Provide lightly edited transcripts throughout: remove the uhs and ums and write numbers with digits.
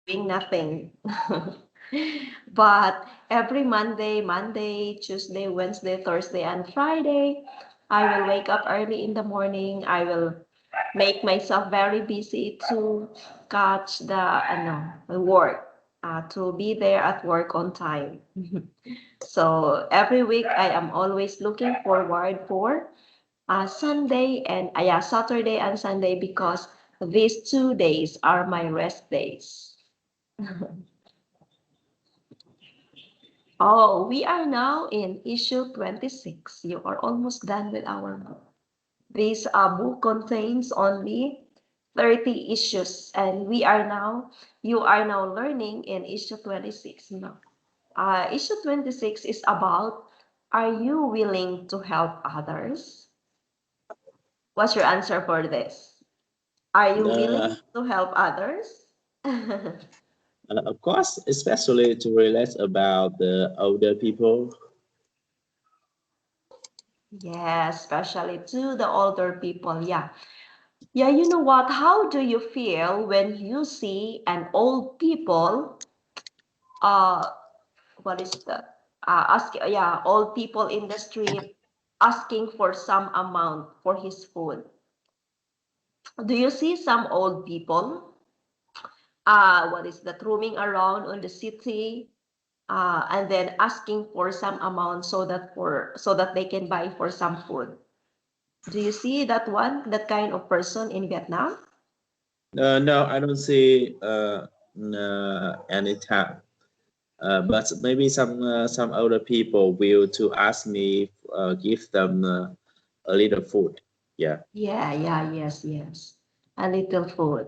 doing nothing. But every Monday, Tuesday, Wednesday, Thursday, and Friday, I will wake up early in the morning. I will make myself very busy to catch the work, to be there at work on time. So every week I am always looking forward for Sunday and yeah, Saturday and Sunday because these 2 days are my rest days. Oh, we are now in issue 26. You are almost done with our book. This book contains only 30 issues, and you are now learning in issue 26 now. Issue 26 is about, are you willing to help others? What's your answer for this? Are you Uh, willing to help others? of course, especially to relate about the older people. Yeah, especially to the older people. Yeah. Yeah, you know what? How do you feel when you see an old people, uh, what is that? Old people in the street asking for some amount for his food. Do you see some old people, what is that, roaming around on the city, and then asking for some amount so that they can buy for some food? Do you see that kind of person in Vietnam? No, I don't see any time. But maybe some older people will to ask me give them a little food. Yeah. Yeah, yeah, yes, yes. A little food.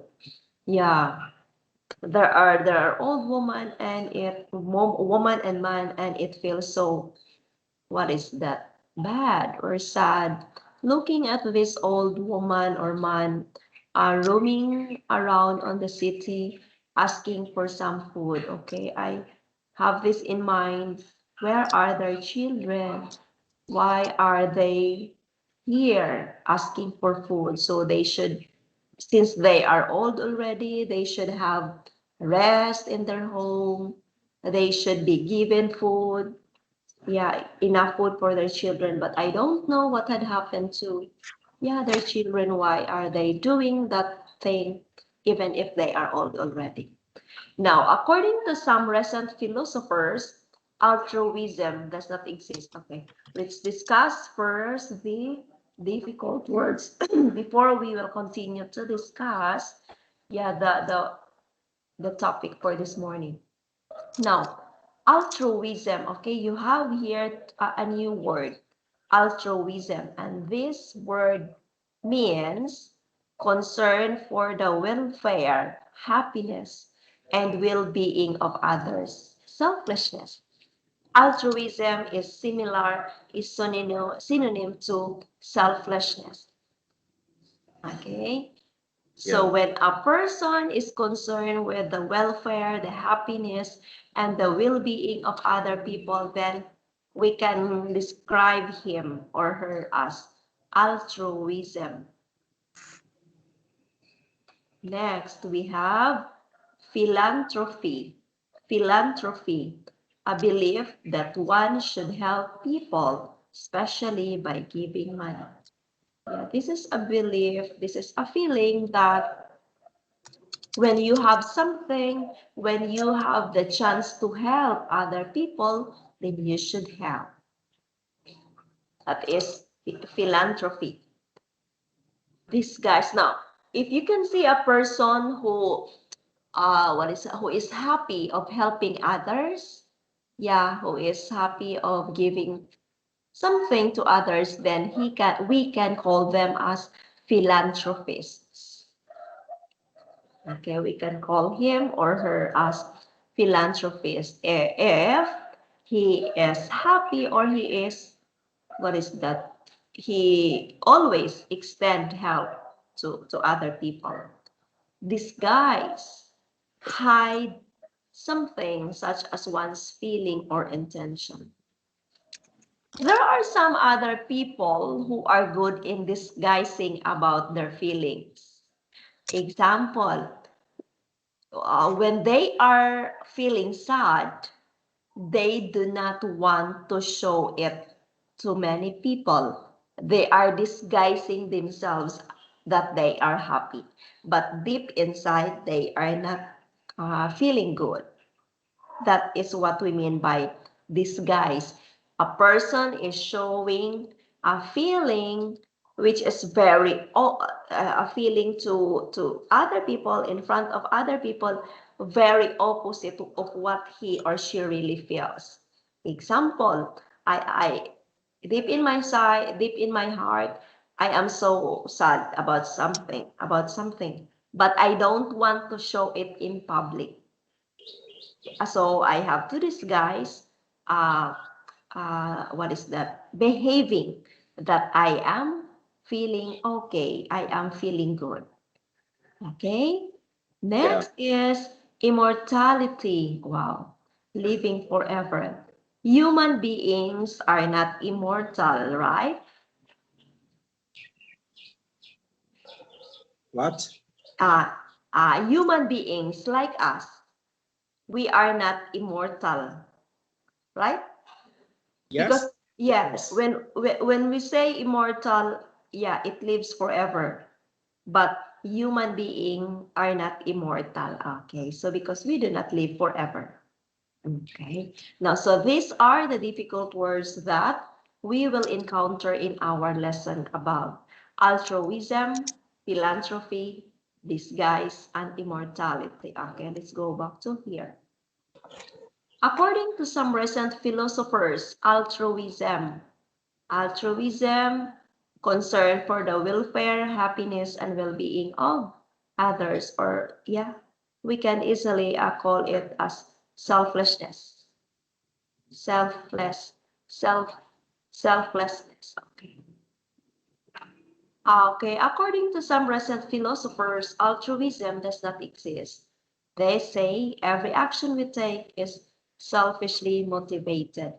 Yeah. There are old woman and woman and man, and it feels so, what is that, bad or sad looking at this old woman or man roaming around on the city asking for some food. Okay, I have this in mind. Where are their children? Why are they here asking for food? So they should, since they are old already, they should have rest in their home. They should be given food, yeah, enough food for their children. But I don't know what had happened to, yeah, their children. Why are they doing that thing even if they are old already? Now, according to some recent philosophers, altruism does not exist. Okay, let's discuss first the difficult words before we will continue to discuss, yeah, the topic for this morning. Now, altruism, okay, you have here a new word, altruism, and this word means concern for the welfare, happiness, and well-being of others. Selflessness. Altruism is synonym to selflessness. Okay? Yeah. So when a person is concerned with the welfare, the happiness, and the well-being of other people, then we can describe him or her as altruism. Next, we have philanthropy. Philanthropy, a belief that one should help people, especially by giving money. Yeah, this is a belief, this is a feeling that when you have something, when you have the chance to help other people, then you should help. That is philanthropy. These guys now, if you can see a person who is happy of helping others, yeah, who is happy of giving something to others, then we can call them as philanthropists. Okay, we can call him or her as philanthropist if he is happy or he is, what is that? He always extend help to other people. Disguise, hide something such as one's feeling or intention. There are some other people who are good in disguising about their feelings. Example, when they are feeling sad, they do not want to show it to many people. They are disguising themselves that they are happy, but deep inside, they are not feeling good. That is what we mean by disguise. A person is showing a feeling which is a feeling to other people in front of other people, very opposite of what he or she really feels. Example, I deep in my side, deep in my heart, I am so sad about something, but I don't want to show it in public. So I have to disguise uh, what is that? Behaving that I am feeling okay, I am feeling good. Okay. Yeah. Next is immortality. Wow. Living forever. Human beings are not immortal, right? What? Uh, Human beings like us, we are not immortal, right? Because Yes. yeah, Yes. when we say immortal, yeah, it lives forever. But human beings are not immortal. Okay, so because we do not live forever. Okay, now so these are the difficult words that we will encounter in our lesson about altruism, philanthropy, disguise, and immortality. Okay, let's go back to here. According to some recent philosophers, altruism, concern for the welfare, happiness, and well-being of others, or yeah, we can easily call it as selflessness, selfless, self, selflessness. Okay. Okay, according to some recent philosophers, altruism does not exist. They say every action we take is selfishly motivated.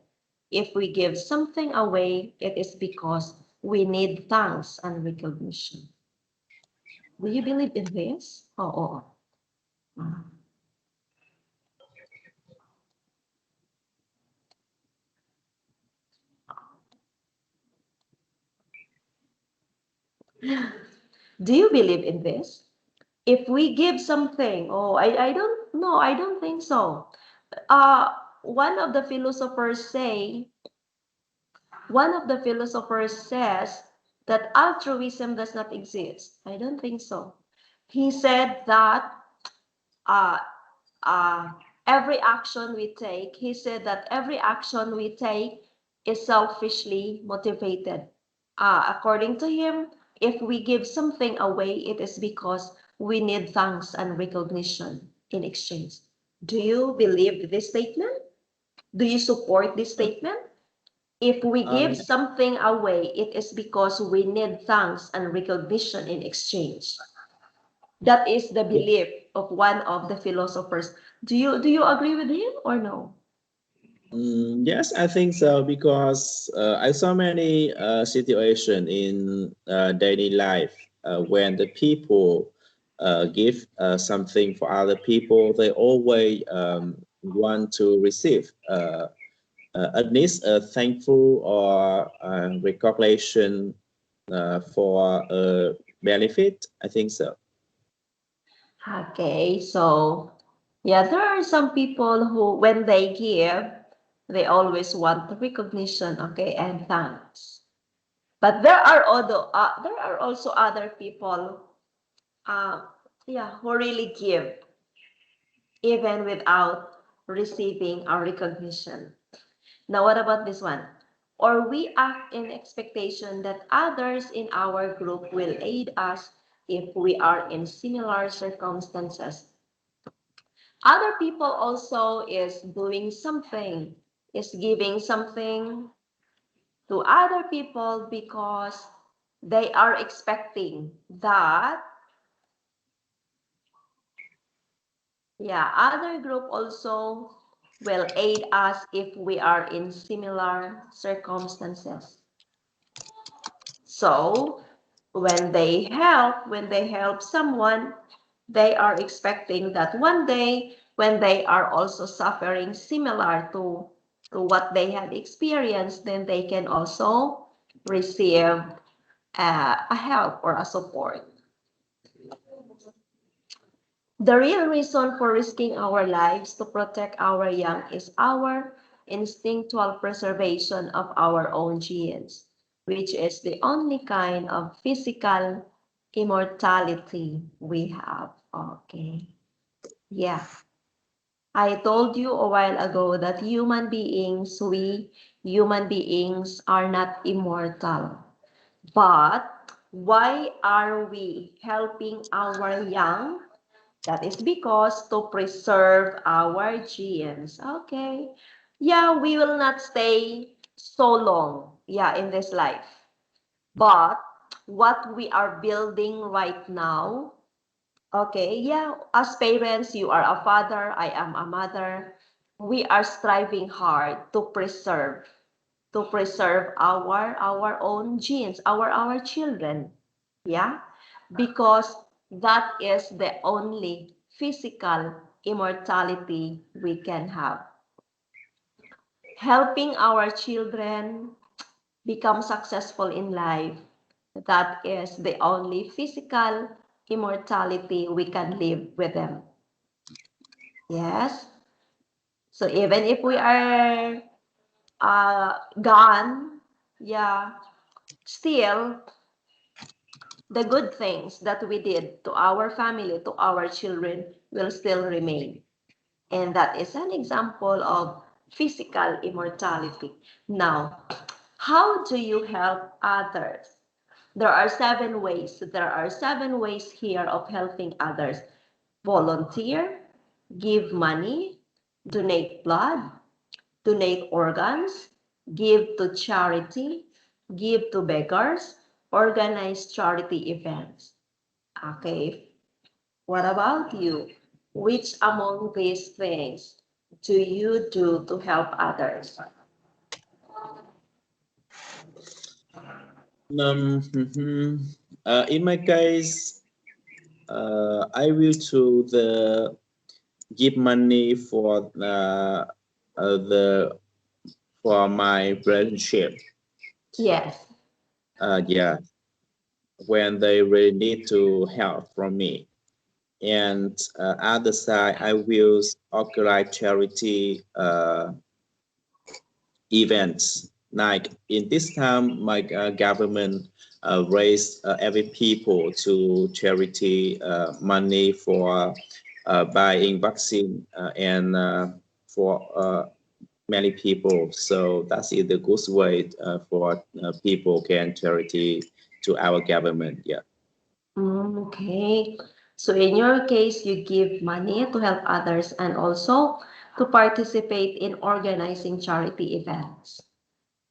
If we give something away, it is because we need thanks and recognition. Do you believe in this? Oh. Do you believe in this? If we give something, I don't know, I don't think so. Uh, one of the philosophers say One of the philosophers says that altruism does not exist. I don't think so. He said that uh, uh, he said that every action we take is selfishly motivated. According to him, if we give something away, it is because we need thanks and recognition in exchange. Do you believe this statement? Do you support this statement? If we give Um, something away, it is because we need thanks and recognition in exchange. That is the belief of one of the philosophers. Do you agree with him or no? yes, I think so because I saw many situations in daily life when the people give something for other people, they always want to receive at least a thankful or recognition for a benefit. I think so. Okay, so yeah, there are some people who, when they give, they always want recognition, okay, and thanks. But there are also other people, uh, yeah, who really give even without receiving our recognition. Now, what about this one? Or we act in expectation that others in our group will aid us if we are in similar circumstances. Other people also is doing something, is giving something to other people because they are expecting that, yeah, other group also will aid us if we are in similar circumstances. So when they help someone, They are expecting that one day when they are also suffering similar to what they had experienced, then they can also receive a help or a support. The real reason for risking our lives to protect our young is our instinctual preservation of our own genes, which is the only kind of physical immortality we have. Okay. Yeah. I told you a while ago that we human beings are not immortal. But why are we helping our young? That is because to preserve our genes. Okay. Yeah, we will not stay so long, yeah, in this life. But what we are building right now, okay, yeah, as parents, you are a father, I am a mother. We are striving hard to preserve our own genes, our children. Yeah, because that is the only physical immortality we can have. Helping our children become successful in life, that is the only physical immortality we can live with them. Yes. So even if we are gone, yeah, still the good things that we did to our family, to our children, will still remain. And that is an example of physical immortality. Now, how do you help others? There are 7 ways. There are 7 ways here of helping others. Volunteer, give money, donate blood, donate organs, give to charity, give to beggars, organize charity events. Okay, what about you? Which among these things do you do to help others? Mhm. In my case, I will to the give money for the for my friendship. Yes. Yeah, when they really need to help from me. And other side, I will organize charity events. Like in this time, my government raised every people to charity money for buying vaccine and for many people. So that's the good way for people can charity to our government. Yeah. Okay. So in your case, you give money to help others and also to participate in organizing charity events.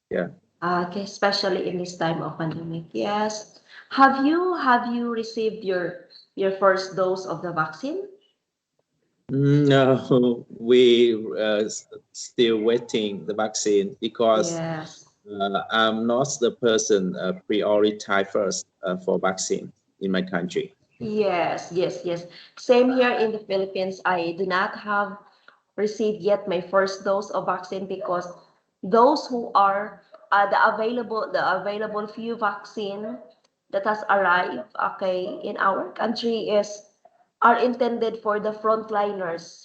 Yeah. Okay, especially in this time of pandemic. Yes. Have you received your first dose of the vaccine? No, we still waiting the vaccine because Yes. I'm not the person prioritize first for vaccine in my country. Yes, yes, yes. Same here in the Philippines. I do not have received yet my first dose of vaccine because those who are the available few vaccine that has arrived, okay, in our country is are intended for the frontliners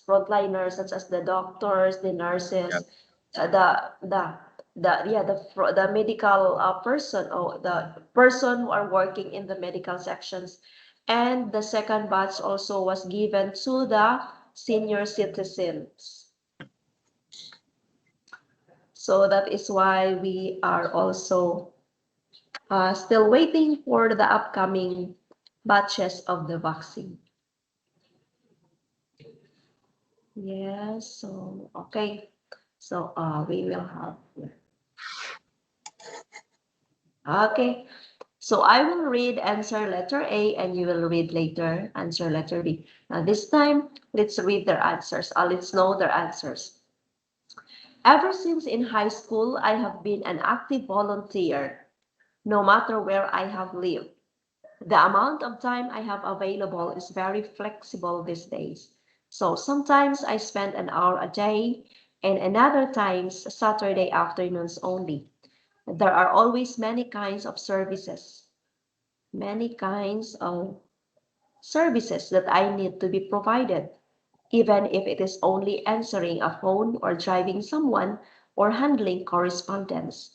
such as the doctors, the Yeah. nurses, uh, the the the medical person or the person who are working in the medical sections, and the second batch also was given to the senior citizens. So that is why we are also still waiting for the upcoming batches of the vaccine. Yes, so okay. So we will have. Okay. So I will read answer letter A and you will read later answer letter B. Now this time, let's read their answers. Let's know their answers. Ever since in high school, I have been an active volunteer, no matter where I have lived. The amount of time I have available is very flexible these days. So sometimes I spend an hour a day and another times Saturday afternoons only. There are always many kinds of services that I need to be provided, even if it is only answering a phone or driving someone or handling correspondence.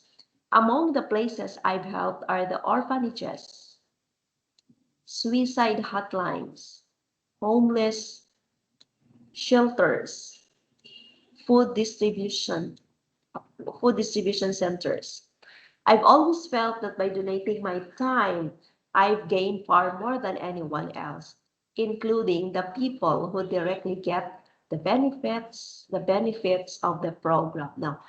Among the places I've helped are the orphanages, suicide hotlines, homeless shelters, food distribution, food distribution centers. I've always felt that by donating my time, I've gained far more than anyone else, including the people who directly get the benefits of the program. Now,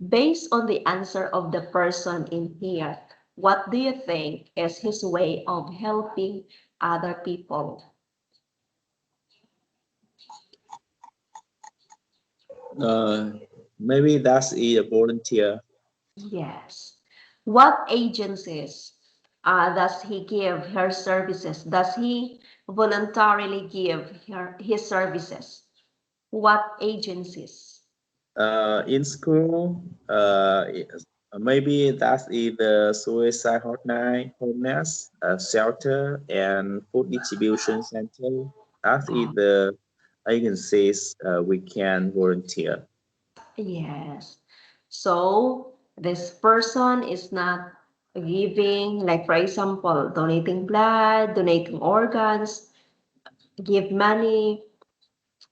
based on the answer of the person in here, what do you think is his way of helping other people? Uh, Maybe that's a volunteer. Yes. What agencies does he give her services? Does he voluntarily give his services? What agencies? In school, maybe that's either suicide hotline, homeless, shelter, and food distribution center. That's Uh, either agencies we can volunteer. yes. So this person is not giving, like for example, donating blood, donating organs, give money,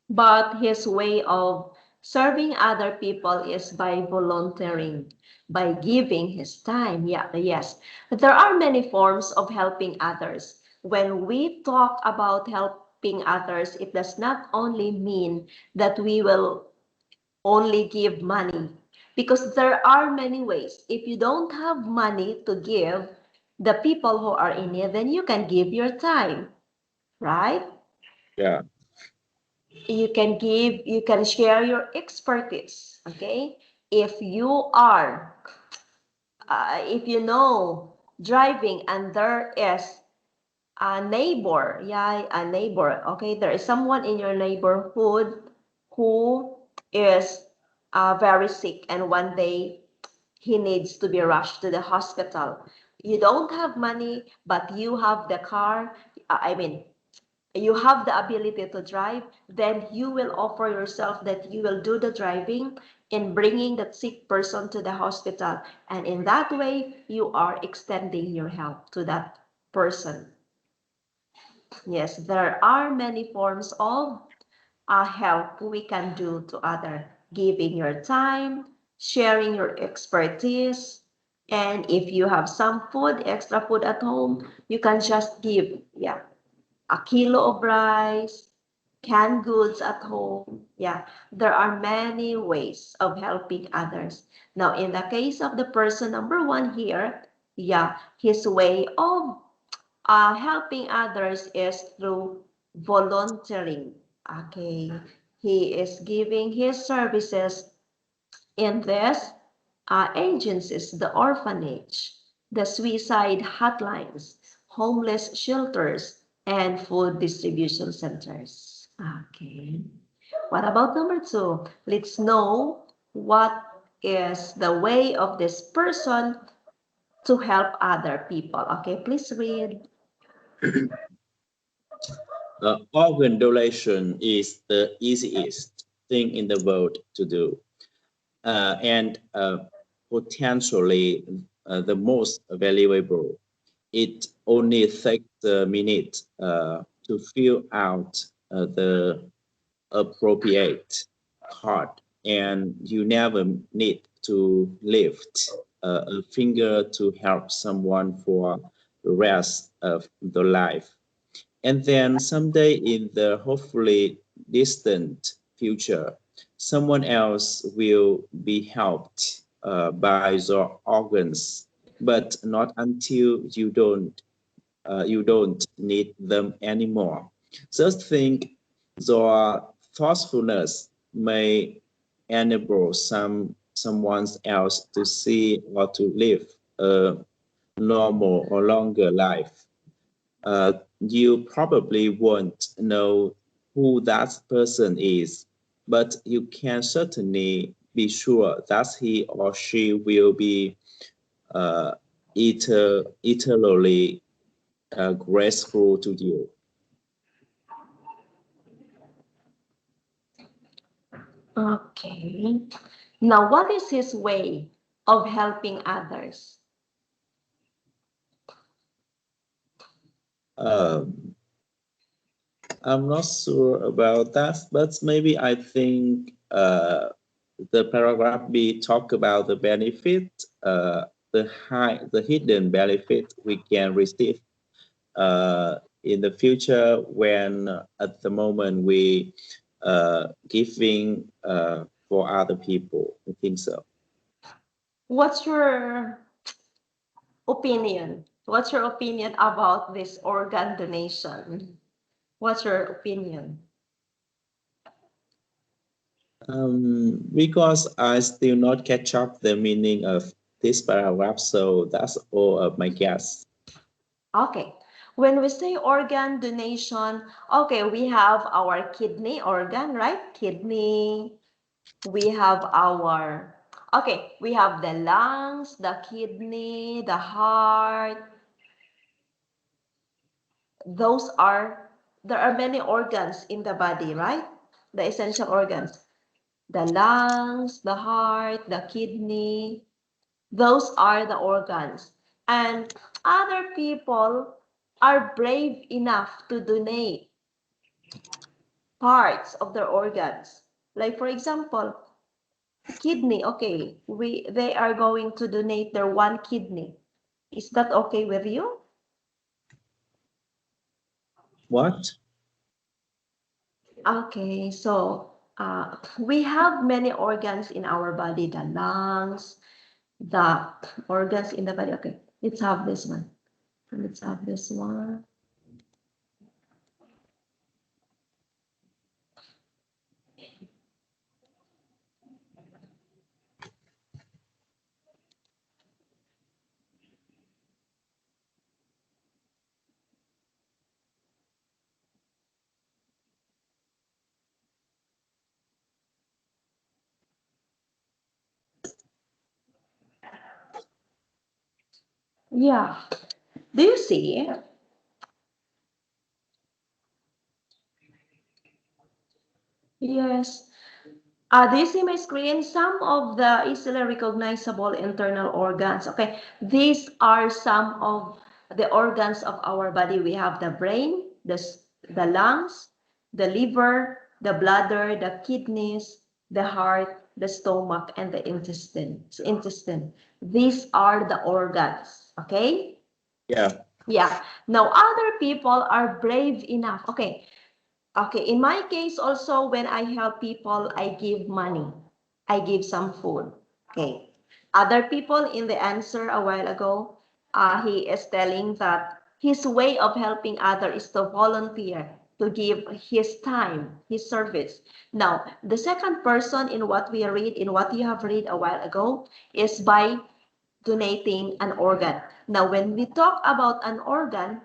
but his way of serving other people is by volunteering, by giving his time. Yeah, yes. There are many forms of helping others. When we talk about helping others, it does not only mean that we will only give money, because there are many ways. If you don't have money to give the people who are in need, then you can give your time, right? Yeah. You can share your expertise. Okay, if you are if you know driving and there is a neighbor, yeah, a neighbor, okay, there is someone in your neighborhood who is very sick and one day he needs to be rushed to the hospital. You don't have money but you have the car, I mean you have the ability to drive, then you will offer yourself that you will do the driving in bringing that sick person to the hospital. And in that way, you are extending your help to that person. Yes, there are many forms of help we can do to other. Giving your time, sharing your expertise, and if you have some food, extra food at home, you can just give, yeah, a kilo of rice, canned goods at home. Yeah, there are many ways of helping others. Now, in the case of the person number one here, yeah, his way of helping others is through volunteering. Okay, he is giving his services in this agencies, the orphanage, the suicide hotlines, homeless shelters, and food distribution centers. Okay. What about number two? Let's know what is the way of this person to help other people. Okay, please read. Organ donation is the easiest thing in the world to do, and potentially the most valuable. It only takes a minute to fill out the appropriate card, and you never need to lift a finger to help someone for the rest of the life. And then someday in the hopefully distant future, someone else will be helped by your organs, but not until you don't need them anymore. Just think your thoughtfulness may enable someone else to see or to live a normal or longer life. you probably won't know who that person is, but you can certainly be sure that he or she will be uh, eternally graceful to you. Okay. Now, what is his way of helping others? Um, I'm not sure about that, but maybe I think the paragraph B talk about the benefit, the hidden benefit we can receive in the future when at the moment we giving for other people. I think so. What's your opinion? What's your opinion about this organ donation? What's your opinion? Because I still not catch up the meaning of this paragraph, so that's all of my guess. Okay. When we say organ donation, okay, we have our kidney organ, right? Kidney. We have our, okay, we have the lungs, the kidney, the heart. Those are, there are many organs in the body, right? The essential organs. The lungs, the heart, the kidney. Those are the organs. And other people are brave enough to donate parts of their organs. Like for example, kidney, okay, they are going to donate their one kidney. Is that okay with you? What? Okay, so we have many organs in our body, the lungs, the organs in the body. Okay, let's have this one. Let's have this one. Yeah. Do you see? Yes. Do you see my screen? Some of the easily recognizable internal organs. Okay, these are some of the organs of our body. We have the brain, the lungs, the liver, the bladder, the kidneys, the heart, the stomach, and the intestine. These are the organs. Okay? Yeah. Yeah. Now, other people are brave enough. Okay, okay, in my case also, when I help people, I give money. I give some food. Okay. Other people in the answer a while ago, he is telling that his way of helping others is to volunteer, to give his time, his service. Now, the second person in what we read, in what you have read a while ago, is by donating an organ. Now, when we talk about an organ,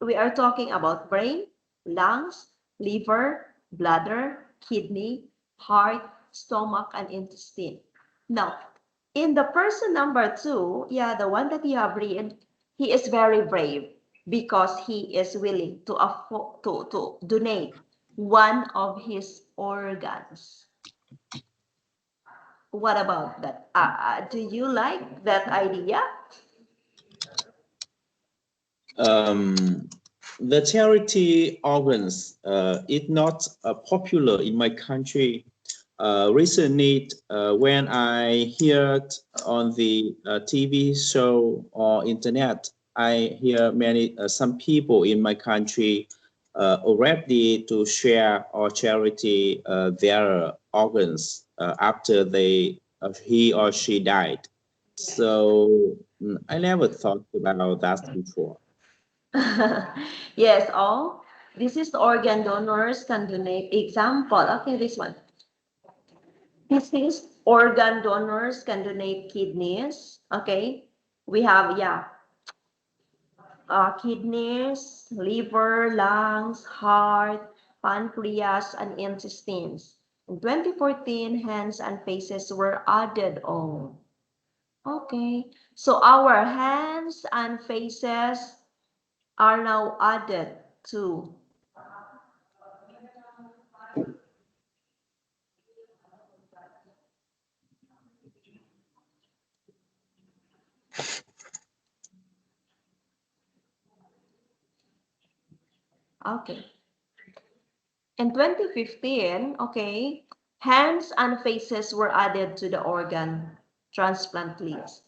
we are talking about brain, lungs, liver, bladder, kidney, heart, stomach, and intestine. Now, in the person number two, yeah, the one that you have read, he is very brave because he is willing to afford to donate one of his organs. What about that? Do you like that idea? Um, the charity organs is not popular in my country. Recently, when I heard on the TV show or internet, I hear many some people in my country already to share or charity their organs after he or she died. So I never thought about that before. Yes, all. This is organ donors can donate. Example, okay, this one. This is organ donors can donate kidneys. Okay, we have, yeah, kidneys, liver, lungs, heart, pancreas, and intestines. In 2014, hands and faces were added on. Okay, so our hands and faces are now added to. Okay. In 2015, okay, hands and faces were added to the organ transplant list.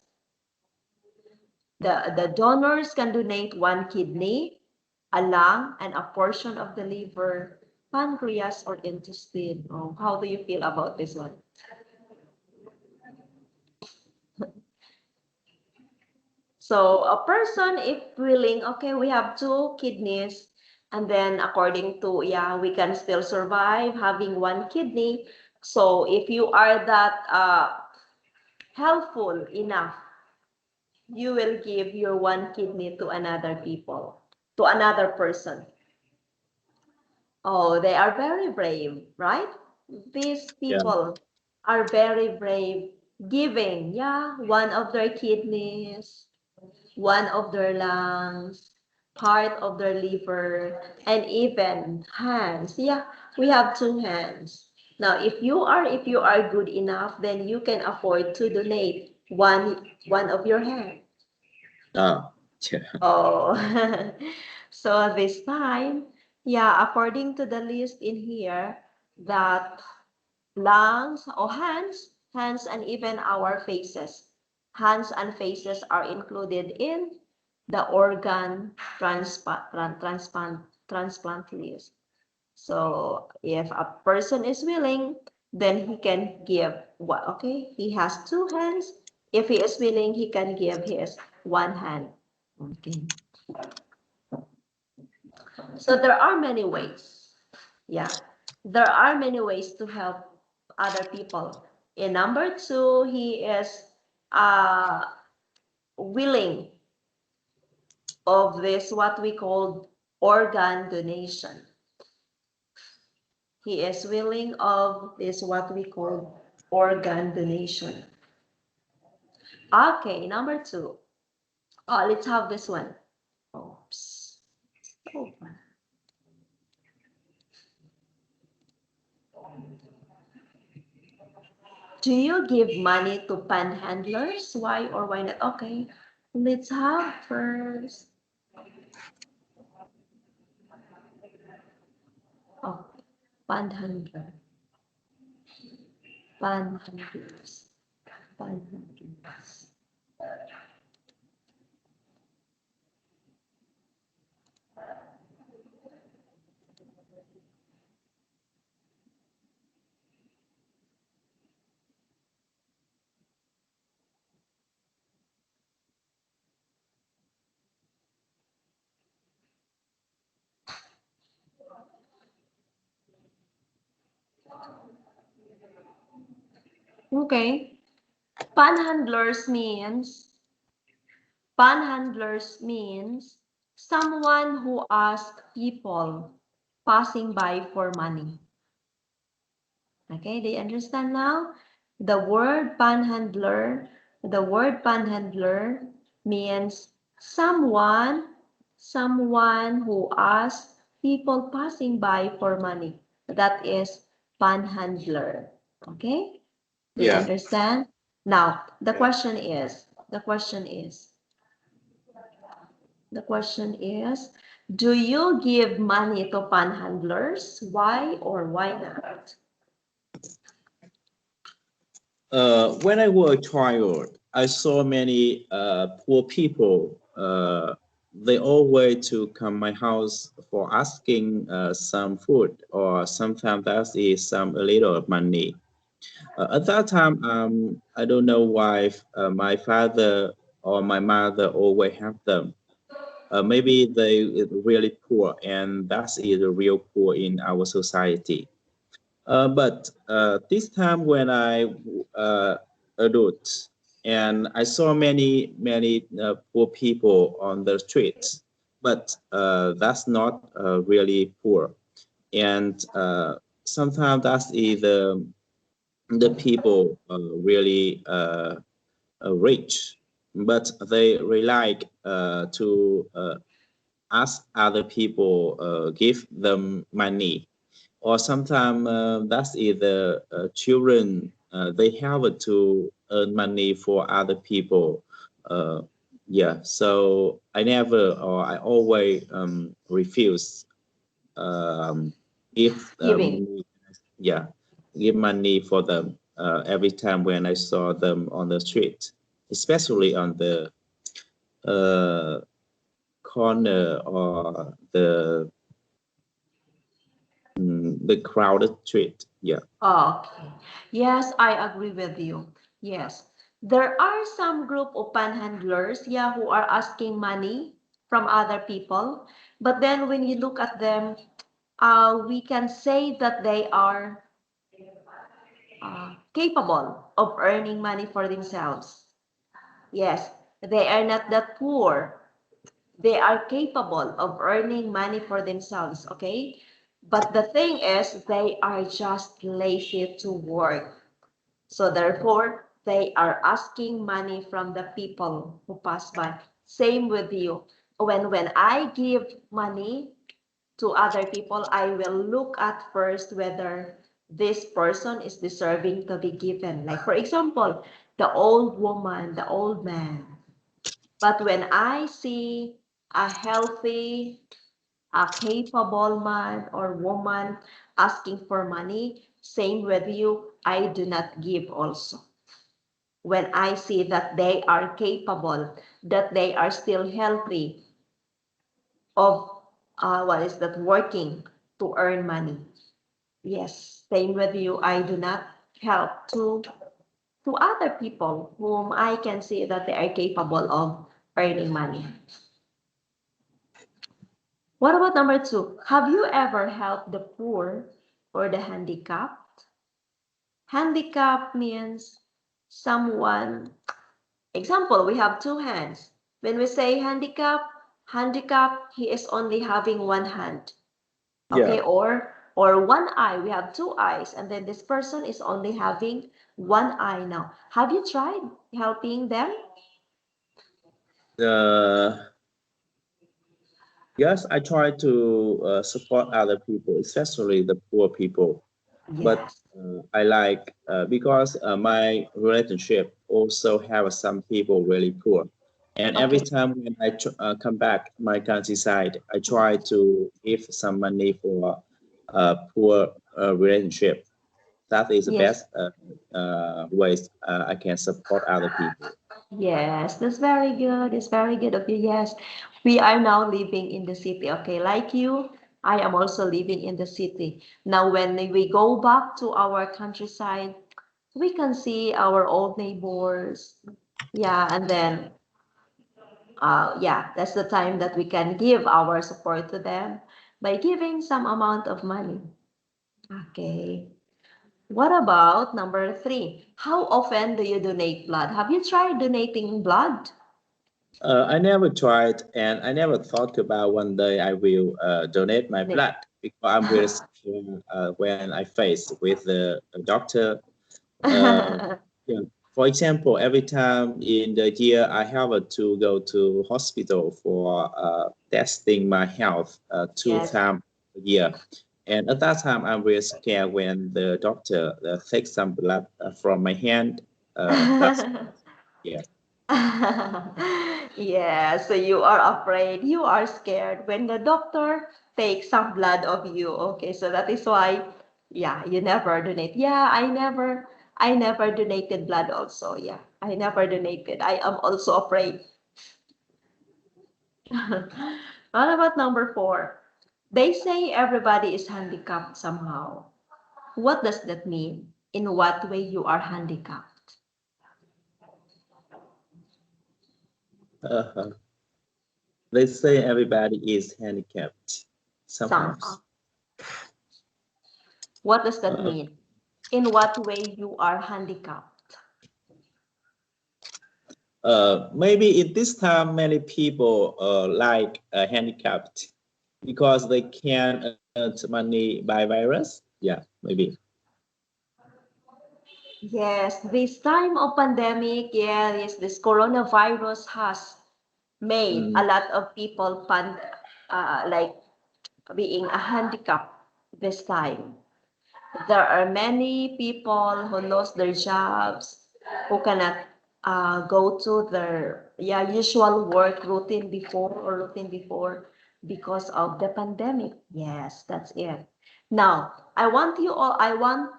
The donors can donate one kidney, a lung, and a portion of the liver, pancreas, or intestine. Oh, how do you feel about this one? So a person, if willing, okay, we have two kidneys, and then according to, yeah, we can still survive having one kidney. So if you are that helpful enough, you will give your one kidney to another people, to another person. Oh, they are very brave, right? These Yeah. people are very brave, giving, yeah, one of their kidneys, one of their lungs, part of their liver, and even hands. Yeah, we have two hands. Now, if you are good enough, then you can afford to donate one of your hands. Oh, yeah. Oh, so this time, yeah, according to the list in here, that lungs or hands and even our faces. Hands and faces are included in the organ transplant list. So if a person is willing, then he can give what? Okay, he has two hands. If he is willing, he can give his one hand. Okay. So there are many ways. Yeah, there are many ways to help other people. In number two, he is uh, willing of this what we call organ donation. He is willing of this what we call organ donation. Okay, number two. Oh, let's have this one. Oops. Oh. Do you give money to panhandlers? Why or why not? Okay, let's have first. Oh, panhandler, panhandlers, panhandlers. Okay, panhandlers means someone who asks people passing by for money. Okay, they understand now? The word panhandler, the word panhandler means someone who asks people passing by for money. That is panhandler. Okay? Do you Yeah. understand? Now, Yeah. the question is, do you give money to panhandlers? Why or why not? When I was a child, I saw many poor people. They always to come my house for asking some food or sometimes that is some a little money. At that time, I don't know why my father or my mother always have them. Maybe they is really poor, and that is the real poor in our society. But this time when I adult and I saw many poor people on the streets. but that's not really poor. And sometimes that's either the people really rich, but they rely to ask other people give them money, or sometimes that's either children they have to earn money for other people. uh, yeah, so I never or I always refuse if Giving. money, yeah, give money for them every time when I saw them on the street, especially on the uh, corner or the crowded street. Yeah. Okay. Yes, I agree with you. Yes. There are some group of panhandlers, yeah, who are asking money from other people. But then when you look at them, we can say that they are capable of earning money for themselves. Yes, they are not that poor. They are capable of earning money for themselves, okay? But the thing is, they are just lazy to work. So therefore, they are asking money from the people who pass by. Same with you. When I give money to other people, I will look at first whether this person is deserving to be given. Like for example, the old woman, the old man. But when I see a healthy, a capable man or woman asking for money, same with you, I do not give also. When I see that they are capable, that they are still healthy of what is that working to earn money. Yes, same with you. I do not help to other people whom I can see that they are capable of earning money. What about number two? Have you ever helped the poor or the handicapped? Handicap means someone, example, we have two hands. When we say handicap, he is only having one hand. Yeah. Okay, or one eye, we have two eyes, and then this person is only having one eye now. Have you tried helping them? Uh, yes, I try to support other people, especially the poor people. But Yes. I like because my relationship also have some people really poor, and every Okay. time when I come back my countryside, I try to give some money for poor relationship. That is the Yes. best ways I can support other people. Yes, that's very good. It's very good of you. Yes, we are now living in the city. Okay, like you, I am also living in the city. Now, when we go back to our countryside, we can see our old neighbors. Yeah, and then, yeah, that's the time that we can give our support to them by giving some amount of money. Okay. What about number three? How often do you donate blood? Have you tried donating blood? I never tried, and I never thought about one day I will donate my blood because I'm very scared when I face with the doctor. Uh, yeah. For example, every time in the year I have to go to hospital for testing my health two Yes. times a year, and at that time I'm very scared when the doctor takes some blood from my hand. That's yeah. Yeah, so you are afraid, you are scared when the doctor takes some blood of you. Okay, so that is why, yeah, you never donate. Yeah, I never donated blood also. Yeah, I never donated. I am also afraid. What about number four? They say everybody is handicapped somehow. What does that mean? In what way you are handicapped? Uh, they say everybody is handicapped Somehow. sometimes. What does that Uh, mean? In what way you are handicapped? Maybe in this time, many people like handicapped because they can earn money by virus. Yeah, maybe. Yes, this time of pandemic, yes, this coronavirus has made a Mm, lot of people like being a handicap this time. There are many people who lost their jobs, who cannot go to their usual work routine before because of the pandemic. Yes, that's it. Now, I want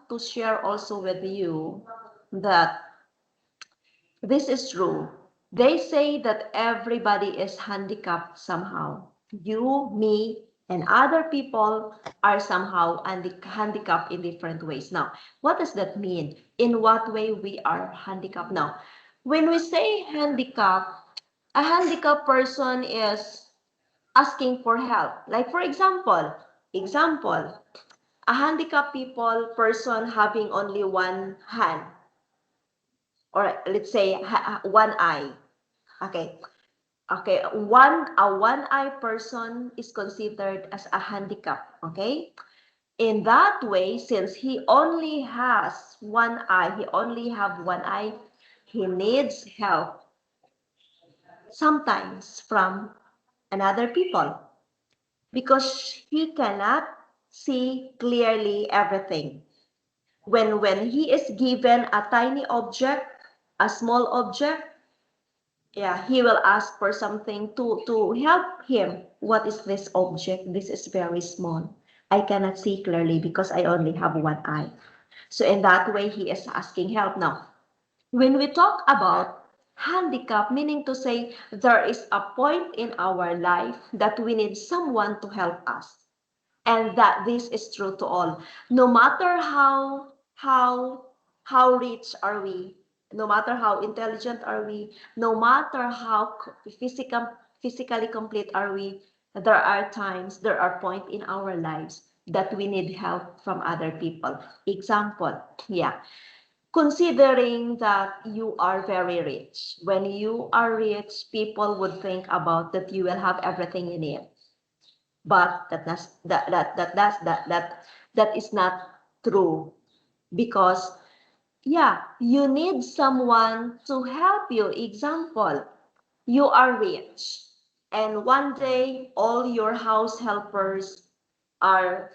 to share also with you that this is true. They say that everybody is handicapped somehow. You, me, and other people are somehow handicapped in different ways. Now, what does that mean? In what way we are handicapped? Now, when we say handicap, a handicapped person is asking for help. Like for example, a handicapped person having only one hand, or let's say one eye. Okay. Okay, one eye person is considered as a handicap, okay? In that way, since he only has one eye, he only have one eye, he needs help sometimes from another people because he cannot see clearly everything. When he is given a tiny object, a small object, yeah, he will ask for something to help him. What is this object? This is very small. I cannot see clearly because I only have one eye. So in that way, he is asking help. Now, when we talk about handicap, meaning to say there is a point in our life that we need someone to help us, and that this is true to all, no matter how rich are we, no matter how intelligent are we, no matter how physically complete are we, there are times, there are points in our lives that we need help from other people. Example, yeah, considering that you are very rich, when you are rich, people would think about that you will have everything you need, but that is not true, because yeah, you need someone to help you. Example, you are rich and one day all your house helpers are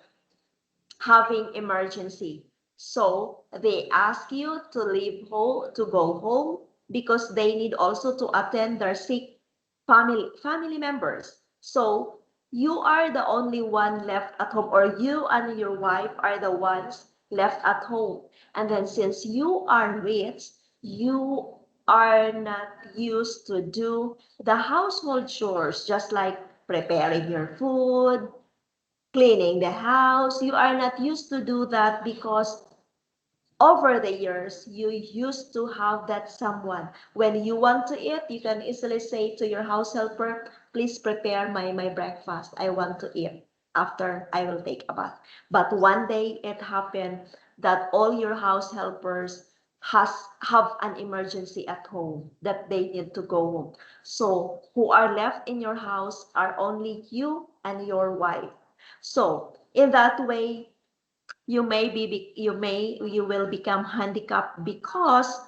having emergency. So they ask you to leave home, to go home, because they need also to attend their sick family members. So you are the only one left at home, or you and your wife are the ones left at home. And then since you are rich, you are not used to do the household chores, just like preparing your food, cleaning the house. You are not used to do that because over the years you used to have that someone. When you want to eat, you can easily say to your house helper, please prepare my breakfast, I want to eat after I will take a bath. But one day it happened that all your house helpers has have an emergency at home that they need to go home. So who are left in your house are only you and your wife. So in that way, you will become handicapped because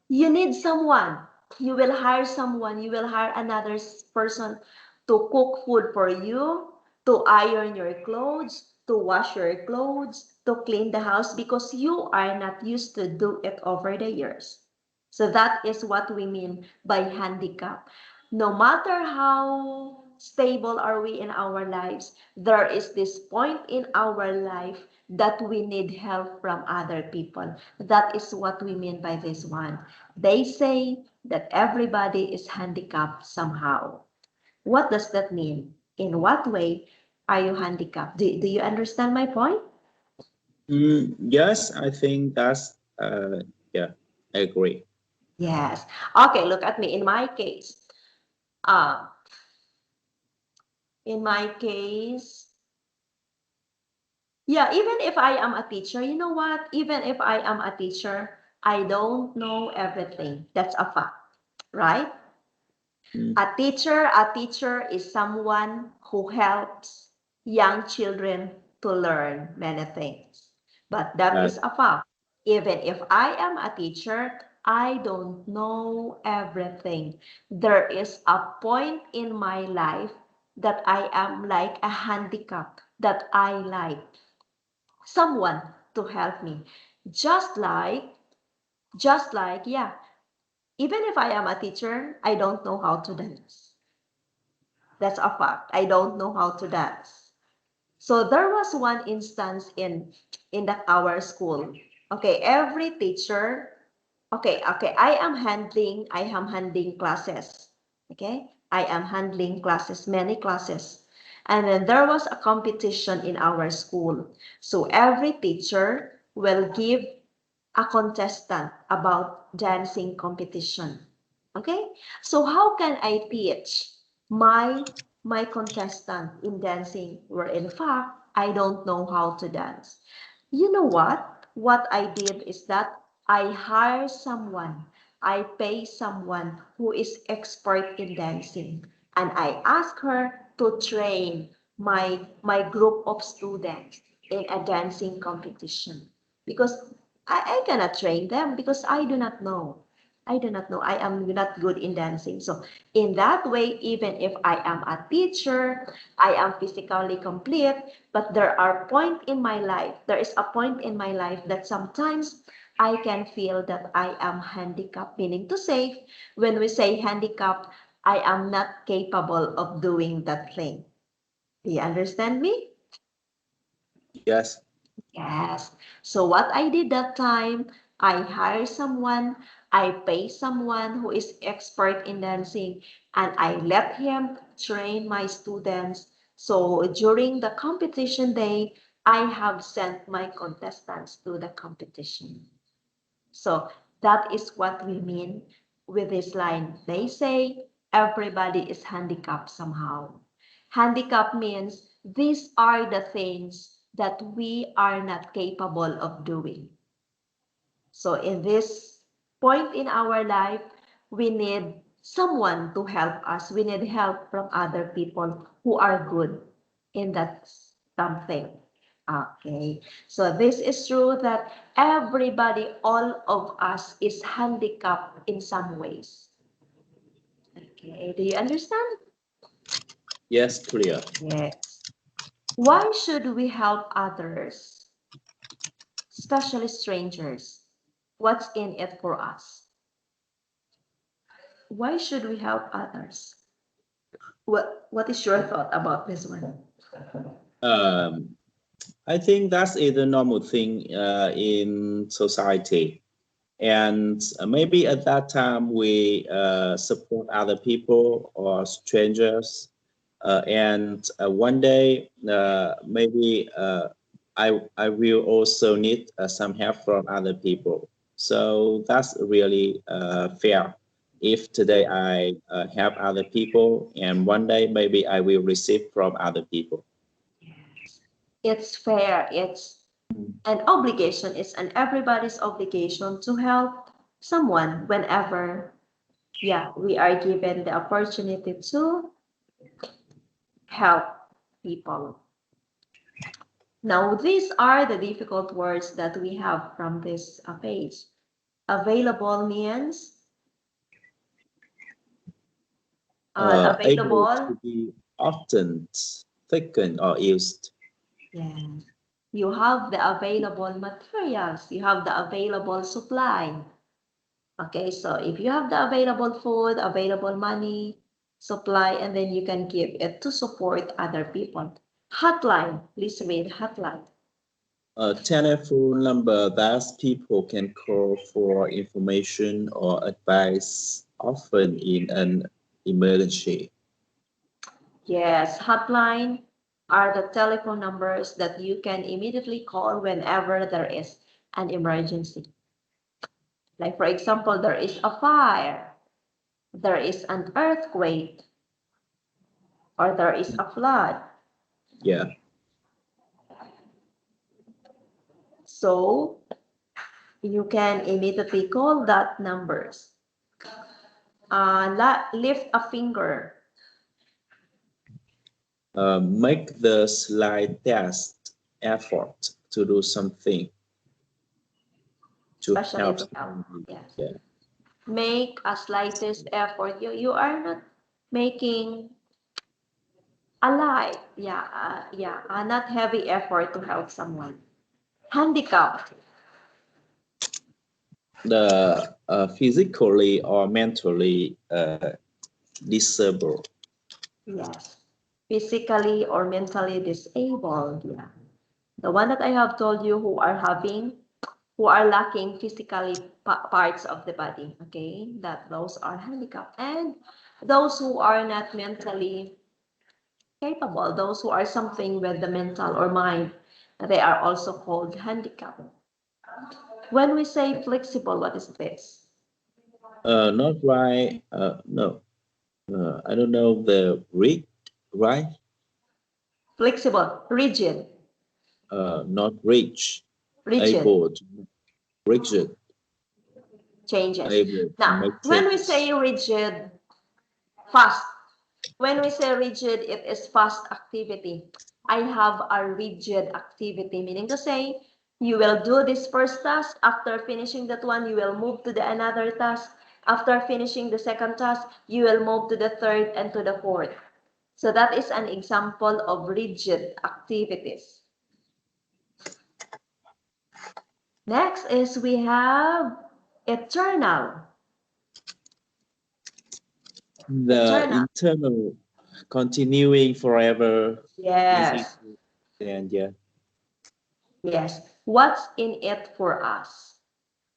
you need someone. You will hire someone. You will hire another person to cook food for you, to iron your clothes, to wash your clothes, to clean the house, because you are not used to do it over the years. So that is what we mean by handicap. No matter how stable are we in our lives, there is this point in our life that we need help from other people. That is what we mean by this one. They say that everybody is handicapped somehow. What does that mean? In what way are you handicapped? Do you understand my point? yes, I think that's yeah, I agree. Yes. Okay, look at me. Uh, in my case, yeah, even if I am a teacher, even if I am a teacher, I don't know everything. That's a fact. right? Mm, A teacher is someone who helps young children to learn many things. But that right. is a fact. Even if I am a teacher, I don't know everything. There is a point in my life that I am like a handicap, that I like someone to help me. Just like, yeah, even if I am a teacher, I don't know how to dance. That's a fact. I don't know how to dance. So there was one instance in that our school. Okay, every teacher. Okay. I am handling classes. Okay, I am handling classes, many classes, and then there was a competition in our school. So every teacher will give a contestant about dancing competition. Okay? So how can I teach my my contestant in dancing where in fact I don't know how to dance? You know what? What I did is that I hire someone, I pay someone who is expert in dancing, and I ask her to train my group of students in a dancing competition because I cannot train them because I do not know. I do not know. I am not good in dancing. So in that way, even if I am a teacher, I am physically complete, but there is a point in my life that sometimes I can feel that I am handicapped, meaning to say, when we say handicapped, I am not capable of doing that thing. Do you understand me? Yes. Yes. So what I did that time, I hire someone, I pay someone who is expert in dancing, and I let him train my students. So during the competition day, I have sent my contestants to the competition. So that is what we mean with this line. They say everybody is handicapped somehow. Handicap means these are the things that we are not capable of doing. So in this point in our life, we need someone to help us. We need help from other people who are good in that something. Okay, so this is true that everybody, all of us is handicapped in some ways. Okay, do you understand? Yes, clear. Yes. Why should we help others, especially strangers? What's in it for us? Why should we help others? What is your thought about this one? Um, I think that's a the normal thing in society. And maybe at that time we support other people or strangers. And one day maybe I will also need some help from other people. So that's really fair. If today I help other people, and one day maybe I will receive from other people. It's fair. It's an obligation. It's an everybody's obligation to help someone whenever, yeah, we are given the opportunity to help people. Now, these are the difficult words that we have from this page. Available means Able available. to be often taken or used. Yes. You have the available materials. You have the available supply. Okay, so if you have the available food, available money, supply, and then you can give it to support other people. Hotline, please read hotline. A telephone number that people can call for information or advice, often in an emergency. Yes, hotline are the telephone numbers that you can immediately call whenever there is an emergency. Like for example, there is a fire, there is an earthquake, or there is a flood. Yeah. So you can immediately call that numbers. Lift a finger. Make the slightest effort to do something to Especially help to help. somebody. Yes. Yeah. Make a slightest effort. You are not making a light. Yeah, not heavy effort to help someone. Handicapped. The physically or mentally disabled. Yes. Physically or mentally disabled. Yeah. The one that I have told you who are lacking physically parts of the body. Okay, that those are handicapped, and those who are not mentally capable, those who are something with the mental or mind, they are also called handicapped. When we say flexible, what is this? Not right. No. I don't know the read. Right. Flexible, rigid, Not reach. rigid, Able to rigid. changes. Able to Now, make when we say changes. rigid, fast. When we say rigid, it is fast activity. I have a rigid activity, meaning to say, you will do this first task. After finishing that one, you will move to the another task. After finishing the second task, you will move to the third and to the fourth. So that is an example of rigid activities. Next is we have eternal. The Eternal. internal continuing forever, easy Yes. to understand. Yeah. Yes. What's in it for us?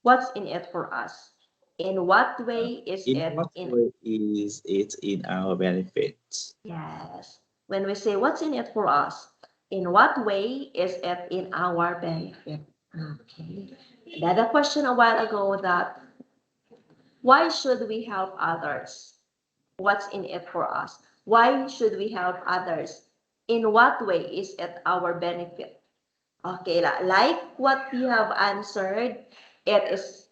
What's in it for us? In what Uh, way is in it what in? way is it in our benefit? Yes. When we say what's in it for us, in what way is it in our benefit? Okay. Another question a while ago that why should we help others? What's in it for us? Why should we help others? In what way is it our benefit? Okay, like what you have answered, it is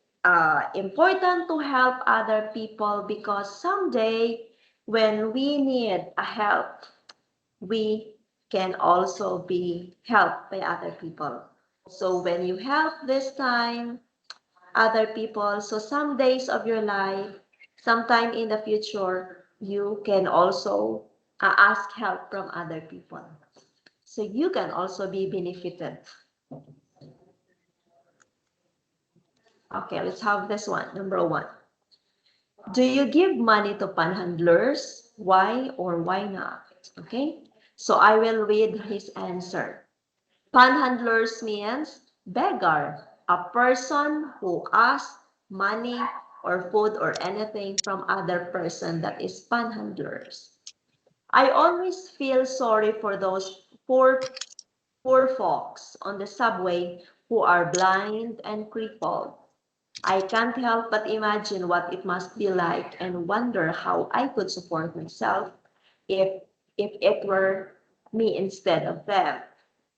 important to help other people because someday when we need a help, we can also be helped by other people. So when you help this time, other people, so some days of your life, sometime in the future, you can also ask help from other people. So you can also be benefited. Okay, let's have this one. Number one. Do you give money to panhandlers? Why or why not? Okay, so I will read his answer. Panhandlers means beggar, a person who asks money or food or anything from other person that is panhandlers. I always feel sorry for those poor folks on the subway who are blind and crippled. I can't help but imagine what it must be like and wonder how I could support myself if if it were me instead of them.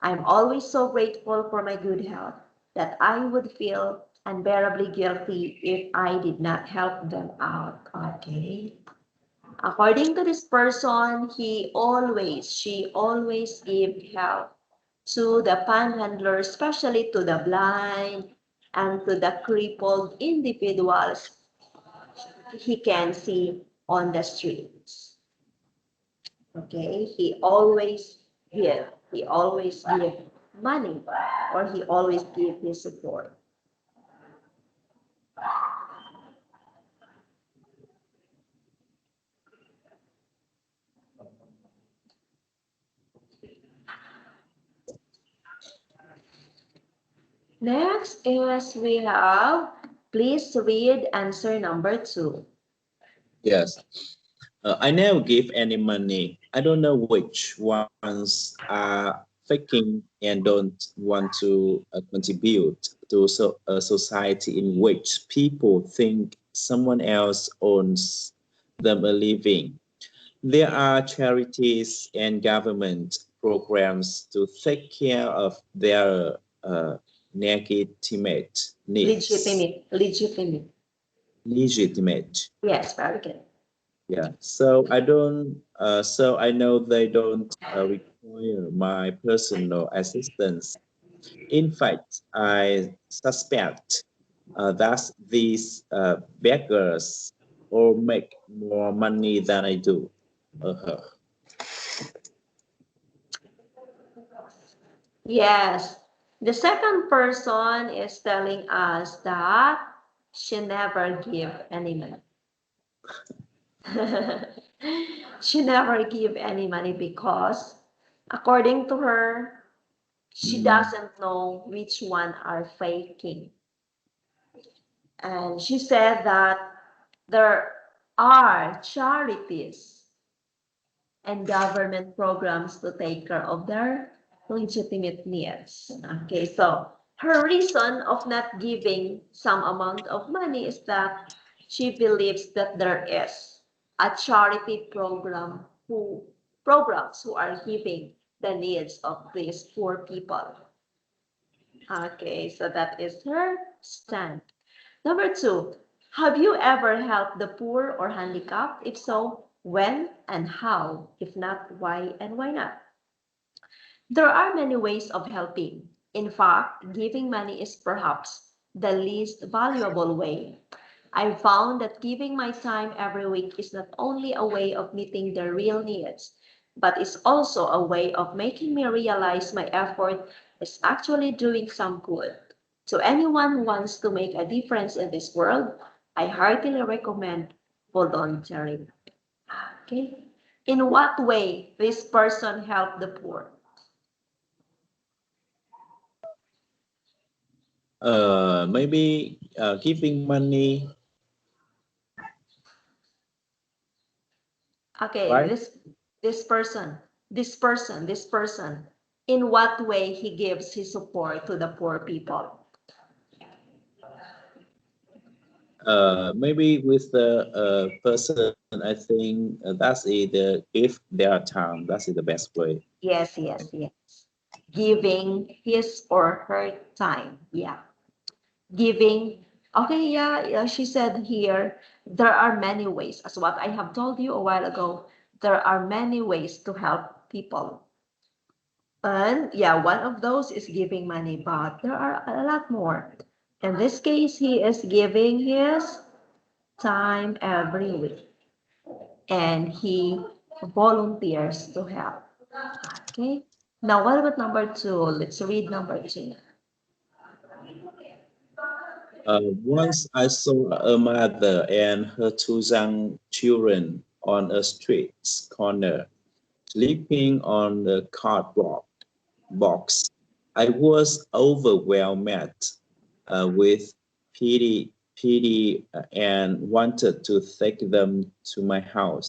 I'm always so grateful for my good health that I would feel unbearably guilty if I did not help them out. Okay. According to this person, she always give help to the panhandler, especially to the blind and to the crippled individuals he can see on the streets. Okay, he always give money or he always give his support. Next is we have, please read answer number 2. Yes. I never give any money. I don't know which ones are faking and don't want to contribute to a society in which people think someone else owns them a living. There are charities and government programs to take care of their legitimate needs. Legitimate. legitimate. Yes, very good. Yeah. So I know they don't require my personal assistance. In fact, I suspect that these beggars all make more money than I do. Uh-huh. Yes. The second person is telling us that she never give any money. She never give any money because according to her, she Mm. doesn't know which one are faking. And she said that there are charities and government programs to take care of their legitimate needs. Okay, so her reason of not giving some amount of money is that she believes that there is a charity programs who are giving the needs of these poor people. Okay, so that is her stand. Number two, have you ever helped the poor or handicapped? If so, when and how? If not, why and why not? There are many ways of helping. In fact, giving money is perhaps the least valuable way. I found that giving my time every week is not only a way of meeting their real needs, but is also a way of making me realize my effort is actually doing some good. To anyone who wants to make a difference in this world, I heartily recommend volunteering. Okay? In what way this person helped the poor? Maybe giving money, Okay, right? this person, in what way he gives his support to the poor people? Maybe with the person, I think that's the if their time. That's the best way. Yes, yes, yes. Giving his or her time. Yeah. Giving. Okay, yeah, yeah, she said here, there are many ways. As what I have told you a while ago, there are many ways to help people. And yeah, one of those is giving money, but there are a lot more. In this case, he is giving his time every week and he volunteers to help. Okay. Now, what about number two? Let's read number two. Once I saw a mother and her two young children on a street corner, sleeping on the cardboard box. I was overwhelmed with pity, and wanted to take them to my house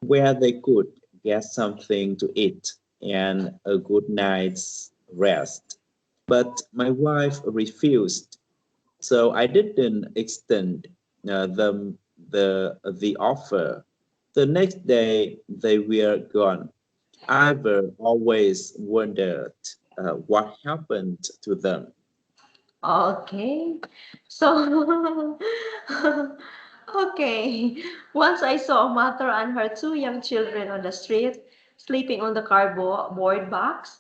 where they could get something to eat and a good night's rest. But my wife refused, so I didn't extend them the offer. The next day they were gone. I've always wondered what happened to them. Okay. So, okay. Once I saw a mother and her two young children on the street sleeping on the cardboard box.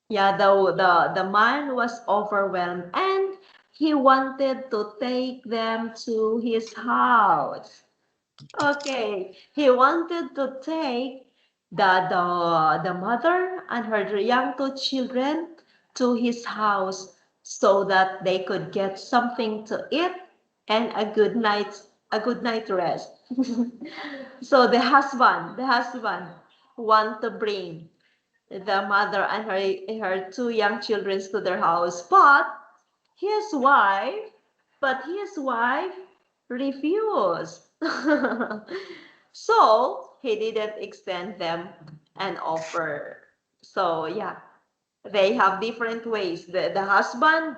Yeah, the man was overwhelmed and he wanted to take them to his house. Okay, he wanted to take the mother and her young two children to his house so that they could get something to eat and a good night rest. So the husband want to bring the mother and her two young children to their house, his wife, but his wife refused. So he didn't extend them an offer. So yeah, they have different ways. The husband,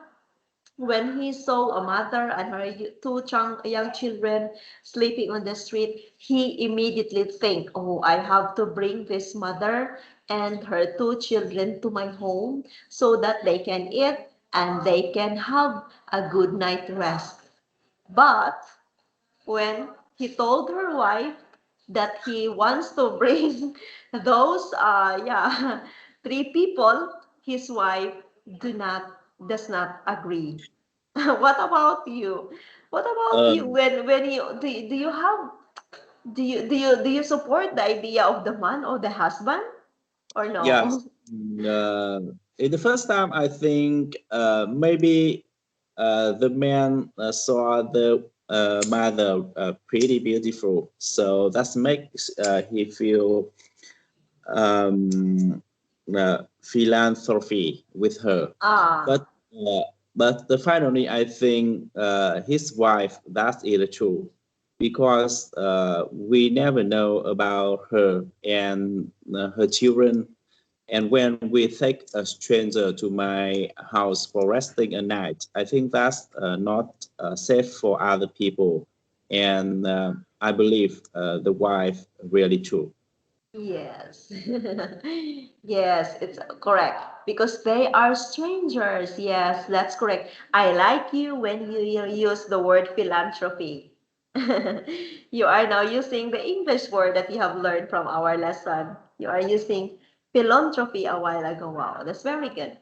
when he saw a mother and her two young children sleeping on the street, he immediately think, "Oh, I have to bring this mother and her two children to my home so that they can eat and they can have a good night rest." But when he told her wife that he wants to bring those yeah three people, his wife do not does not agree. What about you? What about you? Um, When you do you have do you support the idea of the man or the husband or yes. no? In the first time, I think maybe the man saw the mother pretty beautiful, so that makes he feel um, philanthropy with her. Ah, But finally, I think his wife that is true because we never know about her and her children. And when we take a stranger to my house for resting a night, I think that's not safe for other people. And I believe the wife really true. yes. Yes, it's correct. Because they are strangers. Yes, that's correct. I like you when you use the word philanthropy. You are now using the English word that you have learned from our lesson. You are using philanthropy a while ago. Wow, that's very good.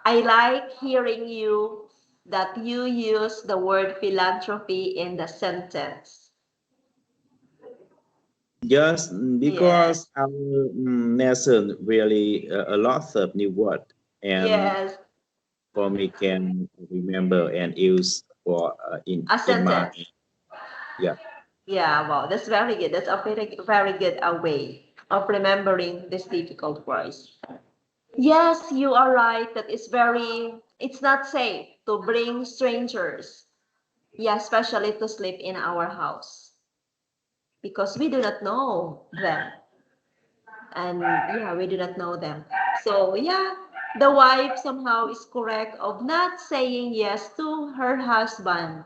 I like hearing you that you use the word philanthropy in the sentence. Just Yes. because our nation really a lot of new word and Yes. for me can remember and use for A in my sentence. yeah. Yeah, wow, that's very good. That's a very good way of remembering these difficult words. Yes, you are right. It's not safe to bring strangers. Yeah, especially to sleep in our house because we do not know them. And yeah, we do not know them. So yeah, the wife somehow is correct of not saying yes to her husband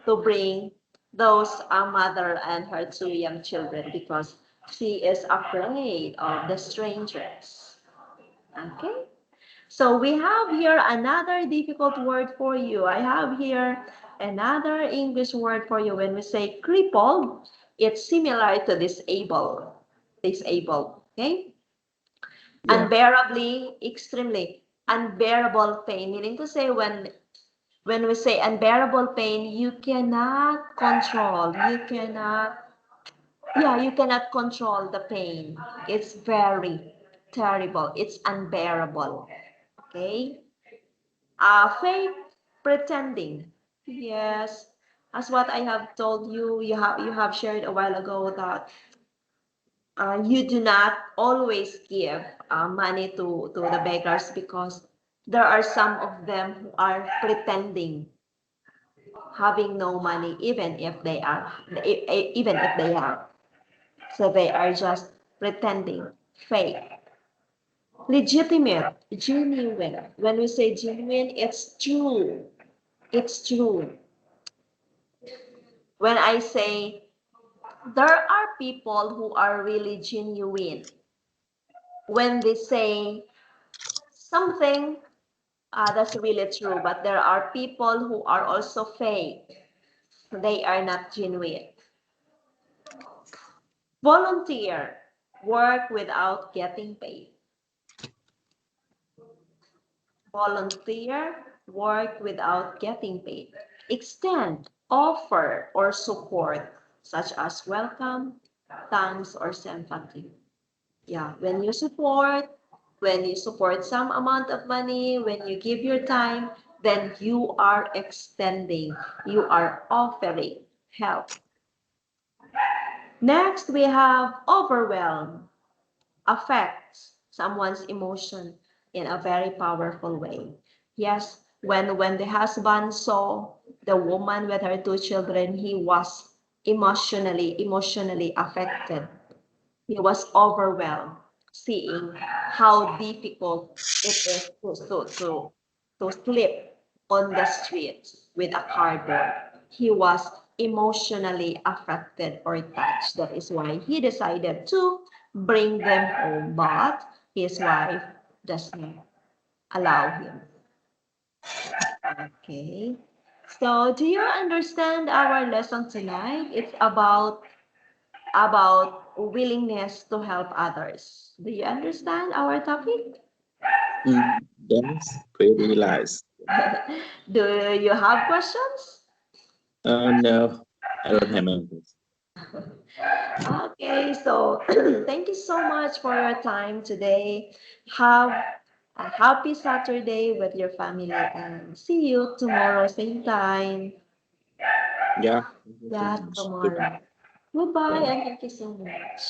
to bring those mother and her two young children because she is afraid of the strangers. Okay, so we have here another difficult word for you. I have here another English word for you. When we say crippled, it's similar to disabled. Disabled. Okay, Yeah. unbearably, extremely unbearable pain, meaning to say when we say unbearable pain, you cannot control. You cannot, yeah, you cannot control the pain. It's very terrible. It's unbearable. Okay? Fake pretending. Yes. As what I have told you, you have shared a while ago that you do not always give money to the beggars because there are some of them who are pretending having no money even if they are, so they are just pretending, fake. Legitimate, genuine. When we say genuine, it's true. It's true. When I say there are people who are really genuine when they say something that's really true, but there are people who are also fake. They are not genuine. Volunteer, work without getting paid. Volunteer, work without getting paid. Extend, offer, or support, such as welcome, thanks, or sympathy. Yeah, when you support some amount of money, when you give your time, then you are extending, you are offering help. Next, we have overwhelm. Affects someone's emotion in a very powerful way. Yes, when the husband saw the woman with her two children, he was emotionally affected. He was overwhelmed seeing how difficult it is to sleep on the streets with a cardboard. He was emotionally affected or touched. That is why he decided to bring them home, but his wife does not allow him. Okay. So, do you understand our lesson tonight? It's about willingness to help others. Do you understand our topic? That's pretty nice. Do you have questions? No, I don't have anything. Okay, so thank you so much for your time today. Have a happy Saturday with your family and see you tomorrow, same time. Yeah, thank you so Yeah, much. Goodbye. tomorrow. Goodbye Bye. and thank you so much.